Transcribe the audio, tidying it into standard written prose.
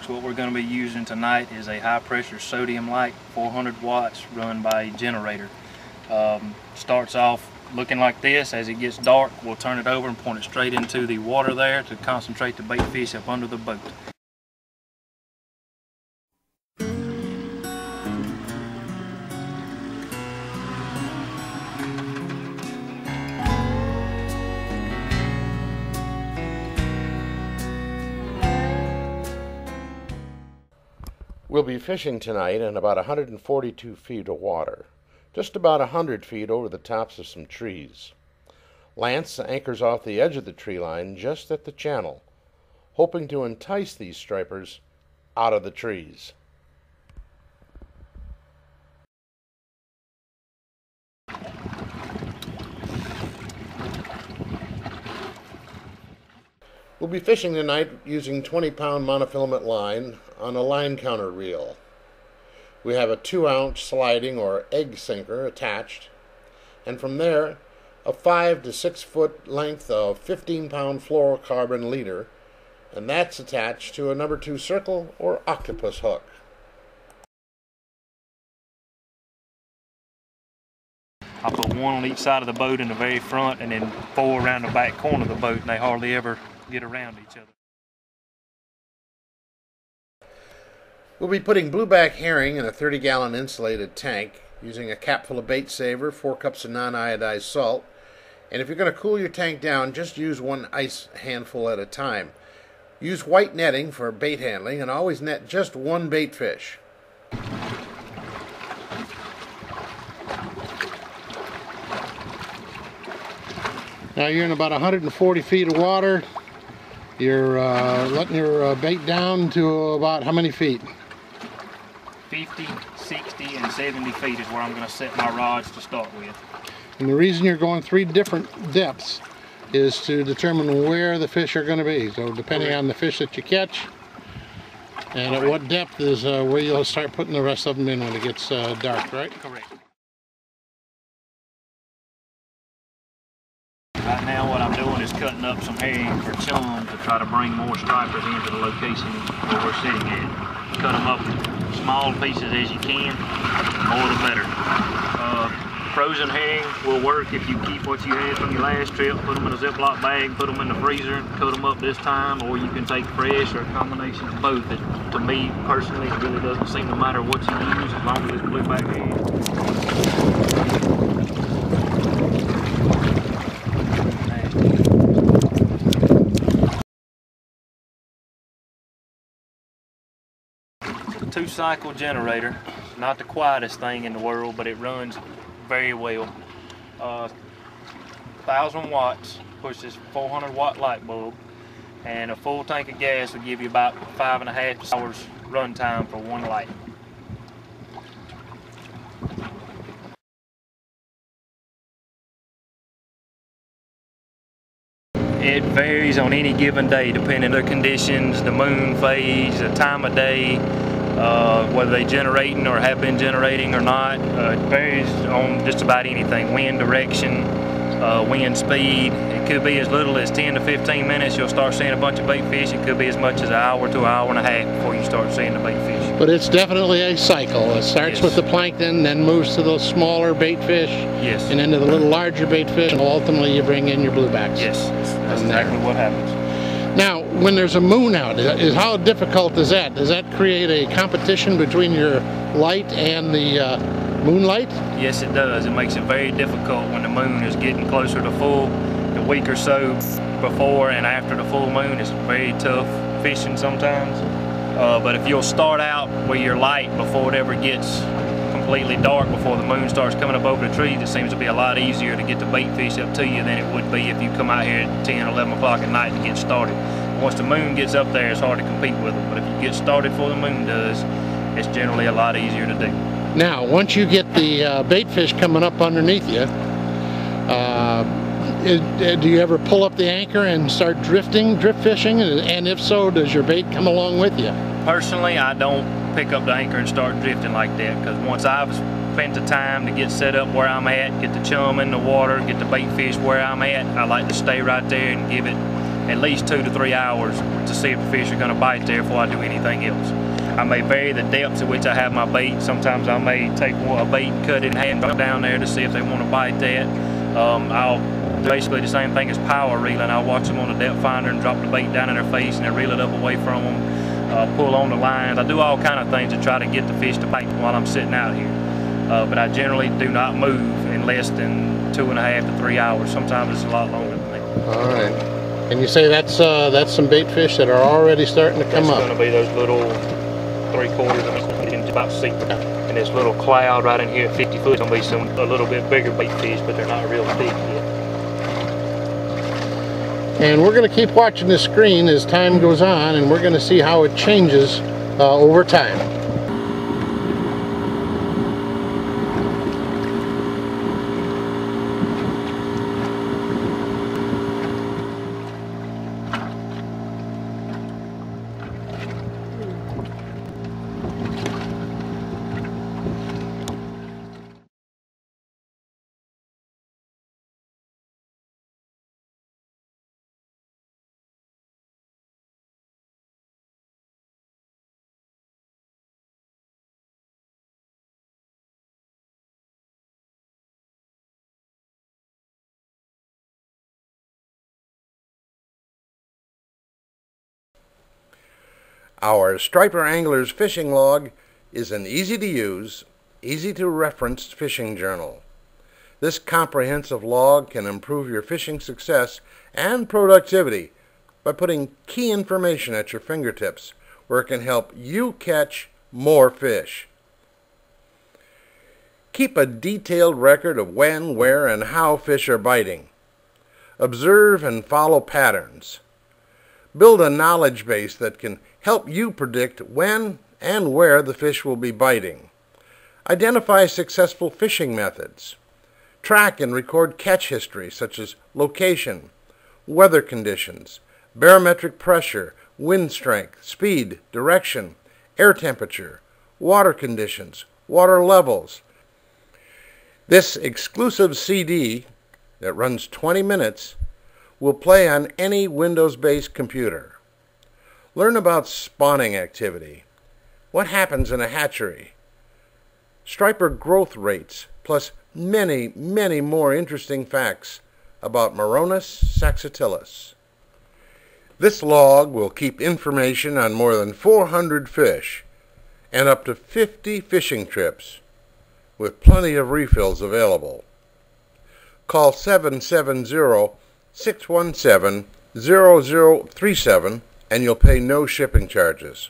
folks, what we're going to be using tonight is a high pressure sodium light, 400 watts, run by a generator. Starts off looking like this. As it gets dark, we'll turn it over and point it straight into the water there to concentrate the bait fish up under the boat. We'll be fishing tonight in about 142 feet of water, just about 100 feet over the tops of some trees. Lance anchors off the edge of the tree line just at the channel, hoping to entice these stripers out of the trees. We'll be fishing tonight using 20-pound monofilament line on a line counter reel. We have a 2-ounce sliding or egg sinker attached, and from there a 5 to 6 foot length of 15-pound fluorocarbon leader, and that's attached to a number 2 circle or octopus hook. I put one on each side of the boat in the very front and then 4 around the back corner of the boat, and they hardly ever get around each other. We'll be putting blueback herring in a 30-gallon insulated tank using a cap full of bait saver, 4 cups of non-iodized salt, and if you're going to cool your tank down, just use 1 ice handful at a time. Use white netting for bait handling and always net just 1 bait fish. Now you're in about 140 feet of water. You're letting your bait down to about how many feet? 50, 60, and 70 feet is where I'm going to set my rods to start with. And the reason you're going 3 different depths is to determine where the fish are going to be. So depending on the fish that you catch, and at what depth is where you'll start putting the rest of them in when it gets dark, right? Correct. Right now what I'm doing is cutting up some herring for chum to try to bring more stripers into the location where we're sitting at. Cut them up small pieces as you can, the more the better. Frozen herring will work if you keep what you had from your last trip, put them in a Ziploc bag, put them in the freezer, and cut them up this time, or you can take fresh or a combination of both. To me personally, it really doesn't seem to matter what you use as long as it's blueback herring. The 2-cycle generator, not the quietest thing in the world, but it runs very well. 1,000 watts, pushes 400 watt light bulb, and a full tank of gas will give you about 5.5 hours run time for 1 light. It varies on any given day depending on the conditions, the moon phase, the time of day, whether they're generating or have been generating or not. It varies on just about anything. Wind direction, wind speed. It could be as little as 10 to 15 minutes you'll start seeing a bunch of bait fish. It could be as much as an hour to an hour and a half before you start seeing the bait fish. But it's definitely a cycle. It starts with the plankton, then moves to those smaller bait fish, and then to the little larger bait fish, and ultimately you bring in your bluebacks. Yes, that's exactly what happens. Now, when there's a moon out, how difficult is that? Does that create a competition between your light and the moonlight? Yes, it does. It makes it very difficult when the moon is getting closer to full. The week or so before and after the full moon is very tough fishing sometimes. But if you'll start out with your light before it ever gets completely dark, before the moon starts coming up over the trees, it seems to be a lot easier to get the bait fish up to you than it would be if you come out here at 10, 11 o'clock at night to get started. Once the moon gets up there, it's hard to compete with them. But if you get started before the moon does, it's generally a lot easier to do. Now, once you get the bait fish coming up underneath you, do you ever pull up the anchor and start drift fishing? And if so, does your bait come along with you? Personally, I don't pick up the anchor and start drifting like that, because once I've spent the time to get set up where I'm at, get the chum in the water, get the bait fish where I'm at, I like to stay right there and give it at least 2 to 3 hours to see if the fish are going to bite there before I do anything else. I may vary the depths at which I have my bait. Sometimes I may take a bait and cut it in half and drop down there to see if they want to bite that. I'll do basically the same thing as power reeling. I'll watch them on the depth finder and drop the bait down in their face and then reel it up away from them. Pull on the lines. I do all kind of things to try to get the fish to bite while I'm sitting out here. But I generally do not move in less than 2.5 to 3 hours. Sometimes it's a lot longer than that. All right. And you say that's some bait fish that are already starting to come up. It's going to be those little 3/4 inch, about 6. And this little cloud right in here at 50 foot is going to be a little bit bigger bait fish, but they're not real big yet. And we're going to keep watching this screen as time goes on, and we're going to see how it changes over time. Our Striper Angler's Fishing Log is an easy-to-use, easy-to-reference fishing journal. This comprehensive log can improve your fishing success and productivity by putting key information at your fingertips where it can help you catch more fish. Keep a detailed record of when, where, and how fish are biting. Observe and follow patterns. Build a knowledge base that can help you predict when and where the fish will be biting. Identify successful fishing methods. Track and record catch history such as location, weather conditions, barometric pressure, wind strength, speed, direction, air temperature, water conditions, water levels. This exclusive CD that runs 20 minutes will play on any Windows-based computer. Learn about spawning activity, what happens in a hatchery, striper growth rates, plus many, many more interesting facts about Meronis saxatilis. This log will keep information on more than 400 fish and up to 50 fishing trips, with plenty of refills available. Call 770-617-0037 and you'll pay no shipping charges.